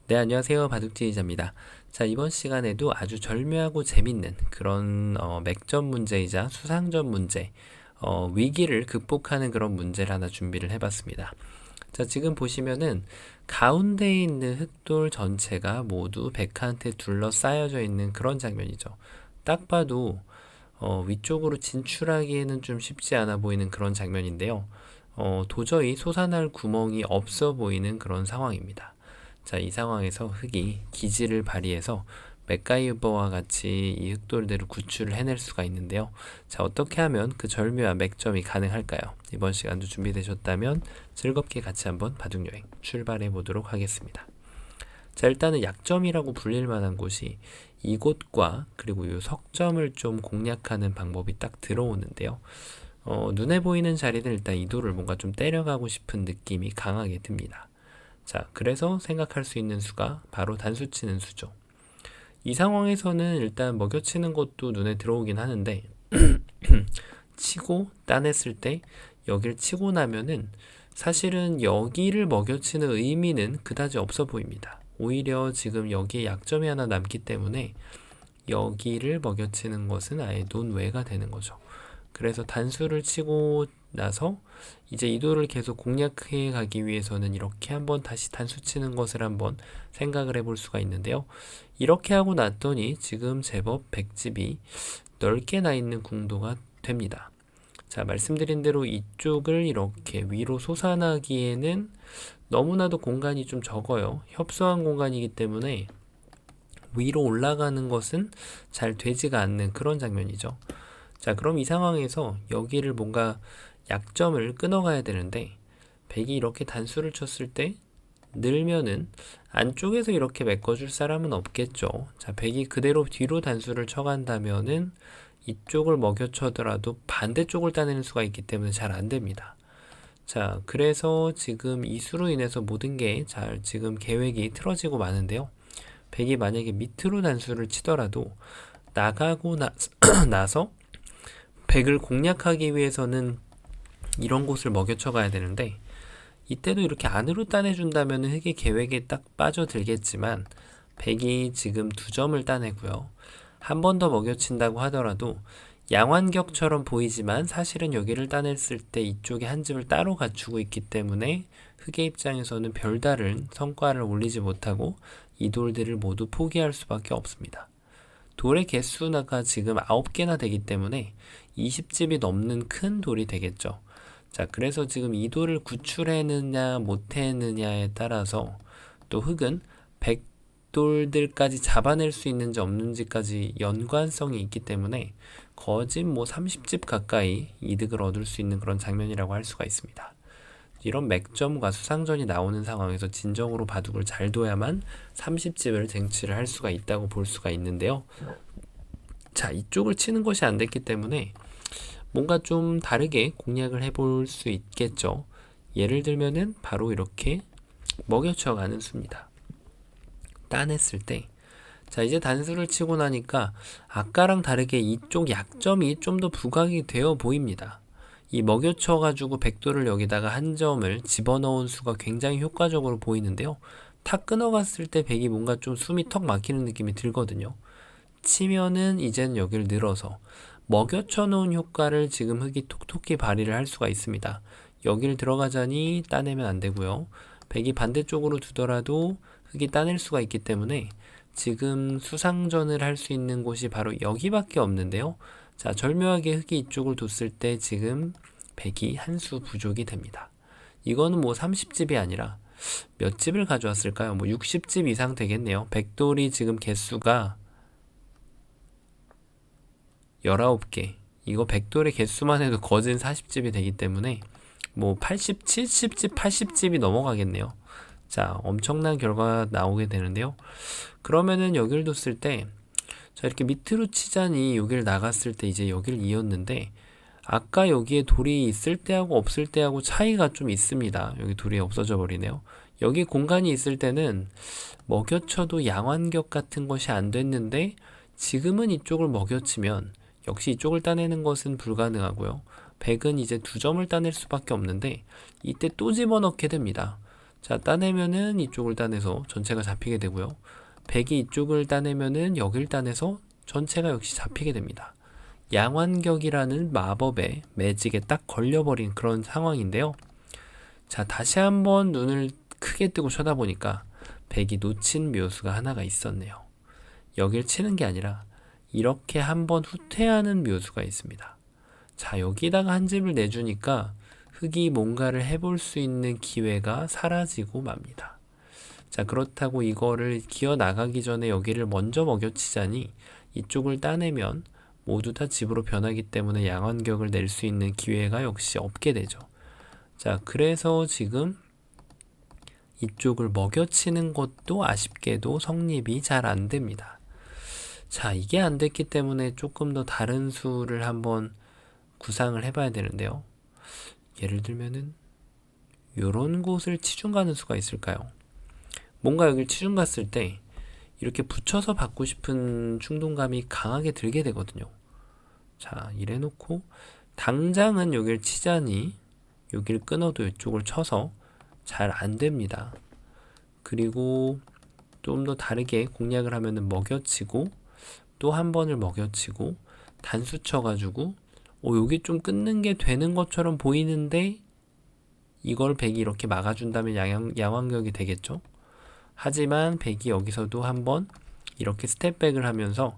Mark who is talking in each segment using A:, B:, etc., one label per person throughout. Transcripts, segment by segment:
A: 네, 안녕하세요. 바둑지휘자입니다. 자, 이번 시간에도 아주 절묘하고 재밌는 그런 맥점 문제이자 수상점 문제, 위기를 극복하는 그런 문제를 하나 준비를 해봤습니다. 자, 지금 보시면은 가운데에 있는 흑돌 전체가 모두 백한테 둘러싸여져 있는 그런 장면이죠. 딱 봐도 위쪽으로 진출하기에는 좀 쉽지 않아 보이는 그런 장면인데요. 도저히 솟아날 구멍이 없어 보이는 그런 상황입니다. 자, 이 상황에서 흑이 기지를 발휘해서 맥가이버와 같이 이 흑돌들을 구출을 해낼 수가 있는데요. 자, 어떻게 하면 그 절묘한 맥점이 가능할까요? 이번 시간도 준비되셨다면 즐겁게 같이 한번 바둑여행 출발해 보도록 하겠습니다. 자, 일단은 약점이라고 불릴 만한 곳이 이곳과 그리고 이 석점을 좀 공략하는 방법이 딱 들어오는데요. 눈에 보이는 자리는 일단 이 돌을 뭔가 좀 때려가고 싶은 느낌이 강하게 듭니다. 자, 그래서 생각할 수 있는 수가 바로 단수 치는 수죠. 이 상황에서는 일단 먹여치는 것도 눈에 들어오긴 하는데 치고 따냈을 때 여기를 치고 나면은 사실은 여기를 먹여치는 의미는 그다지 없어 보입니다. 오히려 지금 여기에 약점이 하나 남기 때문에 여기를 먹여치는 것은 아예 논외가 되는 거죠. 그래서 단수를 치고 나서 이제 이 돌을 계속 공략해 가기 위해서는 이렇게 한번 다시 단수 치는 것을 한번 생각을 해볼 수가 있는데요. 이렇게 하고 났더니 지금 제법 백집이 넓게 나 있는 궁도가 됩니다. 자, 말씀드린 대로 이쪽을 이렇게 위로 솟아나기에는 너무나도 공간이 좀 적어요. 협소한 공간이기 때문에 위로 올라가는 것은 잘 되지가 않는 그런 장면이죠. 자, 그럼 이 상황에서 여기를 뭔가 약점을 끊어가야 되는데 백이 이렇게 단수를 쳤을 때 늘면은 안쪽에서 이렇게 메꿔줄 사람은 없겠죠. 자, 백이 그대로 뒤로 단수를 쳐간다면은 이쪽을 먹여쳐더라도 반대쪽을 따내는 수가 있기 때문에 잘 안 됩니다. 자, 그래서 지금 이 수로 인해서 모든 게 잘 지금 계획이 틀어지고 마는데요. 백이 만약에 밑으로 단수를 치더라도 나가고 나서 백을 공략하기 위해서는 이런 곳을 먹여쳐 가야 되는데 이때도 이렇게 안으로 따내준다면 흑의 계획에 딱 빠져들겠지만 백이 지금 2점을 따내고요. 한 번 더 먹여친다고 하더라도 양완격처럼 보이지만 사실은 여기를 따냈을 때 이쪽에 한 집을 따로 갖추고 있기 때문에 흑의 입장에서는 별다른 성과를 올리지 못하고 이 돌들을 모두 포기할 수밖에 없습니다. 돌의 개수가 지금 9개나 되기 때문에 20집이 넘는 큰 돌이 되겠죠. 자, 그래서 지금 이 돌을 구출해느냐 못해느냐에 따라서 또 흑은 100돌들까지 잡아낼 수 있는지 없는지까지 연관성이 있기 때문에 거짓 30집 가까이 이득을 얻을 수 있는 그런 장면이라고 할 수가 있습니다. 이런 맥점과 수상전이 나오는 상황에서 진정으로 바둑을 잘 둬야만 30집을 쟁취를 할 수가 있다고 볼 수가 있는데요. 자, 이쪽을 치는 것이 안 됐기 때문에 뭔가 좀 다르게 공략을 해볼 수 있겠죠. 예를 들면은 바로 이렇게 먹여쳐 가는 수입니다. 따냈을 때 자, 이제 단수를 치고 나니까 아까랑 다르게 이쪽 약점이 좀 더 부각이 되어 보입니다. 이 먹여쳐 가지고 백도를 여기다가 한 점을 집어넣은 수가 굉장히 효과적으로 보이는데요. 탁 끊어갔을 때 백이 뭔가 좀 숨이 턱 막히는 느낌이 들거든요. 치면은 이젠 여기를 늘어서 먹여쳐 놓은 효과를 지금 흑이 톡톡히 발휘를 할 수가 있습니다. 여기를 들어가자니 따내면 안 되고요. 백이 반대쪽으로 두더라도 흑이 따낼 수가 있기 때문에 지금 수상전을 할 수 있는 곳이 바로 여기밖에 없는데요. 자, 절묘하게 흑이 이쪽을 뒀을 때 지금 백이 한 수 부족이 됩니다. 이거는 30집이 아니라 몇 집을 가져왔을까요? 60집 이상 되겠네요. 백돌이 지금 개수가 19개. 이거 백돌의 개수만 해도 거진 40집이 되기 때문에 80, 70집, 80집이 넘어가겠네요. 자, 엄청난 결과가 나오게 되는데요. 그러면은 여기를 뒀을 때 자, 이렇게 밑으로 치자니 여기를 나갔을 때 이제 여기를 이었는데 아까 여기에 돌이 있을 때하고 없을 때하고 차이가 좀 있습니다. 여기 돌이 없어져 버리네요. 여기 공간이 있을 때는 먹여쳐도 양완격 같은 것이 안 됐는데 지금은 이쪽을 먹여치면 역시 이쪽을 따내는 것은 불가능하고요. 백은 이제 2점을 따낼 수밖에 없는데 이때 또 집어넣게 됩니다. 자, 따내면은 이쪽을 따내서 전체가 잡히게 되고요. 백이 이쪽을 따내면은 여길 따내서 전체가 역시 잡히게 됩니다. 양완격이라는 마법의 매직에 딱 걸려버린 그런 상황인데요. 자, 다시 한번 눈을 크게 뜨고 쳐다보니까 백이 놓친 묘수가 하나가 있었네요. 여길 치는 게 아니라 이렇게 한번 후퇴하는 묘수가 있습니다. 자, 여기다가 한 집을 내주니까 흑이 뭔가를 해볼 수 있는 기회가 사라지고 맙니다. 자, 그렇다고 이거를 기어 나가기 전에 여기를 먼저 먹여치자니 이쪽을 따내면 모두 다 집으로 변하기 때문에 양완격을 낼 수 있는 기회가 역시 없게 되죠. 자, 그래서 지금 이쪽을 먹여치는 것도 아쉽게도 성립이 잘 안 됩니다. 자, 이게 안 됐기 때문에 조금 더 다른 수를 한번 구상을 해봐야 되는데요. 예를 들면은 요런 곳을 치중 가는 수가 있을까요? 뭔가 여길 치중 갔을 때 이렇게 붙여서 받고 싶은 충동감이 강하게 들게 되거든요. 자, 이래 놓고 당장은 여길 치자니 여길 끊어도 이쪽을 쳐서 잘 안 됩니다. 그리고 좀 더 다르게 공략을 하면은 먹여치고 또 한 번을 먹여치고 단수 쳐가지고 여기 좀 끊는 게 되는 것처럼 보이는데 이걸 백이 이렇게 막아준다면 양완격이 되겠죠. 하지만 백이 여기서도 한번 이렇게 스텝백을 하면서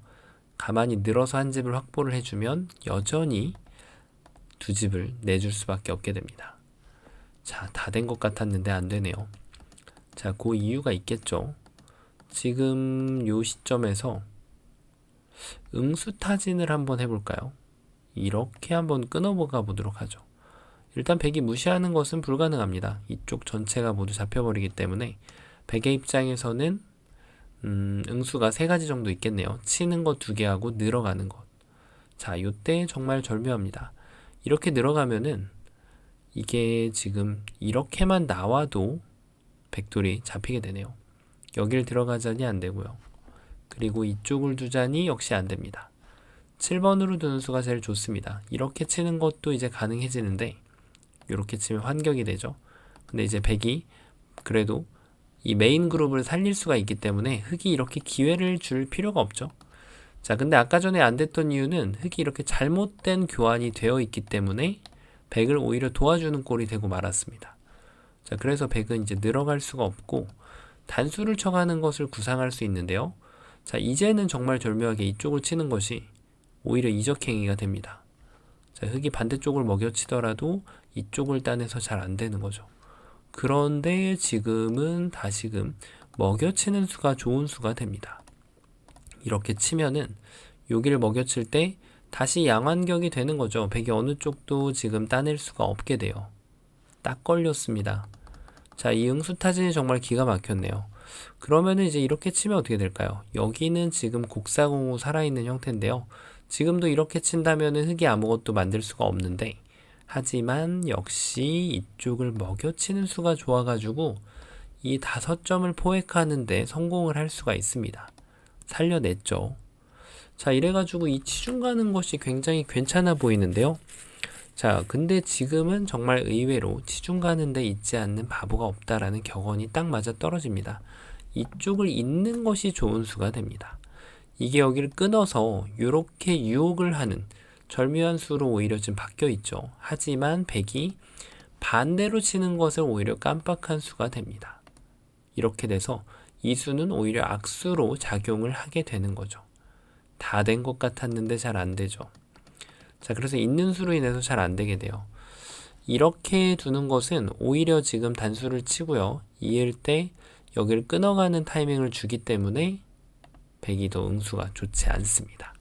A: 가만히 늘어서 한 집을 확보를 해주면 여전히 두 집을 내줄 수밖에 없게 됩니다. 자, 다 된 것 같았는데 안 되네요. 자, 그 이유가 있겠죠. 지금 요 시점에서 응수타진을 한번 해볼까요? 이렇게 한번 끊어가 보도록 하죠. 일단 백이 무시하는 것은 불가능합니다. 이쪽 전체가 모두 잡혀버리기 때문에 백의 입장에서는 응수가 3가지 정도 있겠네요. 치는 거 2개 하고 늘어가는 것. 자, 요때 정말 절묘합니다. 이렇게 늘어가면은 이게 지금 이렇게만 나와도 백돌이 잡히게 되네요. 여길 들어가자니 안 되고요. 그리고 이쪽을 두자니 역시 안 됩니다. 7번으로 두는 수가 제일 좋습니다. 이렇게 치는 것도 이제 가능해지는데 이렇게 치면 환격이 되죠. 근데 이제 백이 그래도 이 메인 그룹을 살릴 수가 있기 때문에 흑이 이렇게 기회를 줄 필요가 없죠. 자, 근데 아까 전에 안 됐던 이유는 흑이 이렇게 잘못된 교환이 되어 있기 때문에 백을 오히려 도와주는 꼴이 되고 말았습니다. 자, 그래서 백은 이제 늘어갈 수가 없고 단수를 쳐가는 것을 구상할 수 있는데요. 자, 이제는 정말 절묘하게 이쪽을 치는 것이 오히려 이적행위가 됩니다. 자, 흑이 반대쪽을 먹여치더라도 이쪽을 따내서 잘 안 되는 거죠. 그런데 지금은 다시금 먹여치는 수가 좋은 수가 됩니다. 이렇게 치면은 여기를 먹여칠 때 다시 양완격이 되는 거죠. 백이 어느 쪽도 지금 따낼 수가 없게 돼요. 딱 걸렸습니다. 자, 이 응수타진이 정말 기가 막혔네요. 그러면은 이제 이렇게 치면 어떻게 될까요? 여기는 지금 곡사공으로 살아있는 형태인데요. 지금도 이렇게 친다면은 흑이 아무것도 만들 수가 없는데, 하지만 역시 이쪽을 먹여치는 수가 좋아가지고 이 5점을 포획하는데 성공을 할 수가 있습니다. 살려냈죠. 자, 이래가지고 이 치중 가는 것이 굉장히 괜찮아 보이는데요. 자, 근데 지금은 정말 의외로 치중 가는데 있지 않는 바보가 없다라는 격언이 딱 맞아 떨어집니다. 이쪽을 잇는 것이 좋은 수가 됩니다. 이게 여기를 끊어서 이렇게 유혹을 하는 절묘한 수로 오히려 지금 바뀌어 있죠. 하지만 백이 반대로 치는 것을 오히려 깜빡한 수가 됩니다. 이렇게 돼서 이 수는 오히려 악수로 작용을 하게 되는 거죠. 다 된 것 같았는데 잘 안 되죠. 자, 그래서 있는 수로 인해서 잘 안 되게 돼요. 이렇게 두는 것은 오히려 지금 단수를 치고요. 이을 때 여기를 끊어가는 타이밍을 주기 때문에 백이 더 응수가 좋지 않습니다.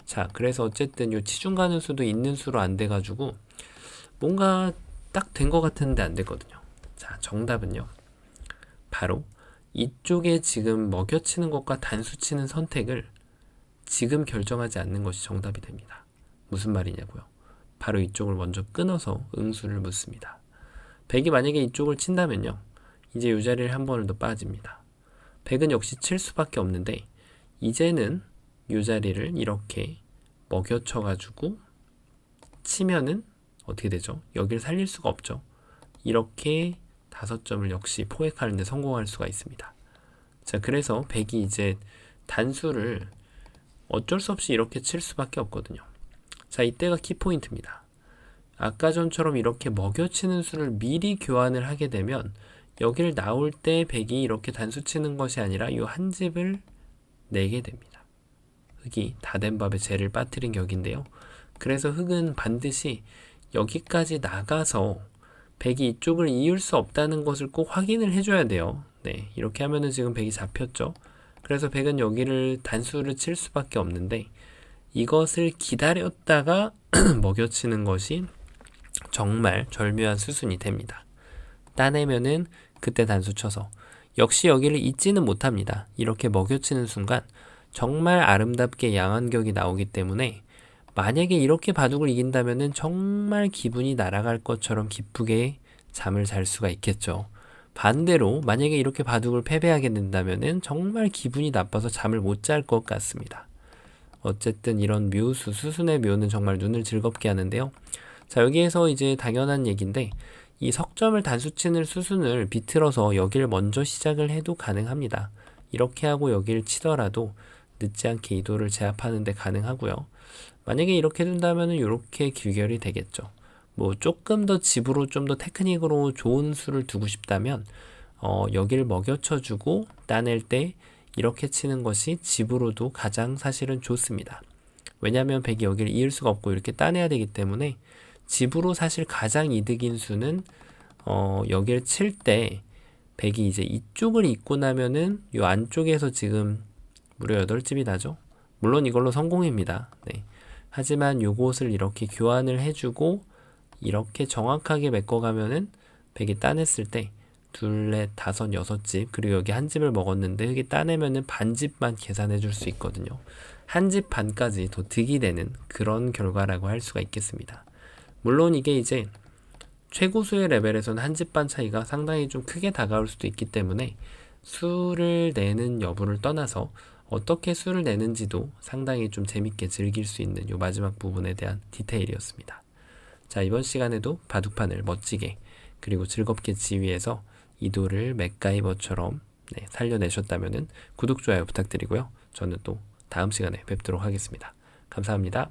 A: 자, 그래서 어쨌든 요 치중 가는 수도 있는 수로 안 돼가지고 뭔가 딱 된 것 같은데 안 됐거든요. 자, 정답은요. 바로 이쪽에 지금 먹여치는 것과 단수 치는 선택을 지금 결정하지 않는 것이 정답이 됩니다. 무슨 말이냐고요? 바로 이쪽을 먼저 끊어서 응수를 묻습니다. 백이 만약에 이쪽을 친다면요. 이제 이 자리를 한 번을 더 빠집니다. 백은 역시 칠 수밖에 없는데 이제는 이 자리를 이렇게 먹여쳐가지고 치면은 어떻게 되죠? 여기를 살릴 수가 없죠. 이렇게 5점을 역시 포획하는 데 성공할 수가 있습니다. 자, 그래서 백이 이제 단수를 어쩔 수 없이 이렇게 칠 수밖에 없거든요. 자, 이때가 키포인트입니다. 아까 전처럼 이렇게 먹여치는 수를 미리 교환을 하게 되면 여기를 나올 때 백이 이렇게 단수 치는 것이 아니라 이 한 집을 내게 됩니다. 흑이 다 된 밥에 재를 빠뜨린 격인데요. 그래서 흑은 반드시 여기까지 나가서 백이 이쪽을 이을 수 없다는 것을 꼭 확인을 해줘야 돼요. 네, 이렇게 하면은 지금 백이 잡혔죠. 그래서 백은 여기를 단수를 칠 수밖에 없는데 이것을 기다렸다가 먹여치는 것이 정말 절묘한 수순이 됩니다. 따내면은 그때 단수 쳐서 역시 여기를 잊지는 못합니다. 이렇게 먹여치는 순간 정말 아름답게 양한격이 나오기 때문에 만약에 이렇게 바둑을 이긴다면은 정말 기분이 날아갈 것처럼 기쁘게 잠을 잘 수가 있겠죠. 반대로 만약에 이렇게 바둑을 패배하게 된다면은 정말 기분이 나빠서 잠을 못 잘 것 같습니다. 어쨌든 이런 묘수, 수순의 묘는 정말 눈을 즐겁게 하는데요. 자, 여기에서 이제 당연한 얘기인데 이 석점을 단수치는 수순을 비틀어서 여기를 먼저 시작을 해도 가능합니다. 이렇게 하고 여기를 치더라도 늦지 않게 이도를 제압하는 데 가능하고요. 만약에 이렇게 둔다면 이렇게 귀결이 되겠죠. 뭐 조금 더 집으로 좀 더 테크닉으로 좋은 수를 두고 싶다면 여기를 먹여쳐주고 따낼 때 이렇게 치는 것이 집으로도 가장 사실은 좋습니다. 왜냐하면 백이 여기를 이을 수가 없고 이렇게 따내야 되기 때문에 집으로 사실 가장 이득인 수는 여기를 칠 때 백이 이제 이쪽을 잇고 나면은 이 안쪽에서 지금 무려 8집이 나죠. 물론 이걸로 성공입니다. 네. 하지만 요것을 이렇게 교환을 해주고 이렇게 정확하게 메꿔가면은 백이 따냈을 때 둘, 넷, 다섯, 6집 그리고 여기 한 집을 먹었는데 흑이 따내면은 반집만 계산해 줄 수 있거든요. 한 집 반까지 더 득이 되는 그런 결과라고 할 수가 있겠습니다. 물론 이게 이제 최고수의 레벨에서는 한 집 반 차이가 상당히 좀 크게 다가올 수도 있기 때문에 수를 내는 여부를 떠나서 어떻게 수를 내는지도 상당히 좀 재밌게 즐길 수 있는 요 마지막 부분에 대한 디테일이었습니다. 자, 이번 시간에도 바둑판을 멋지게 그리고 즐겁게 지휘해서 이도를 맥가이버처럼 살려내셨다면 구독, 좋아요 부탁드리고요. 저는 또 다음 시간에 뵙도록 하겠습니다. 감사합니다.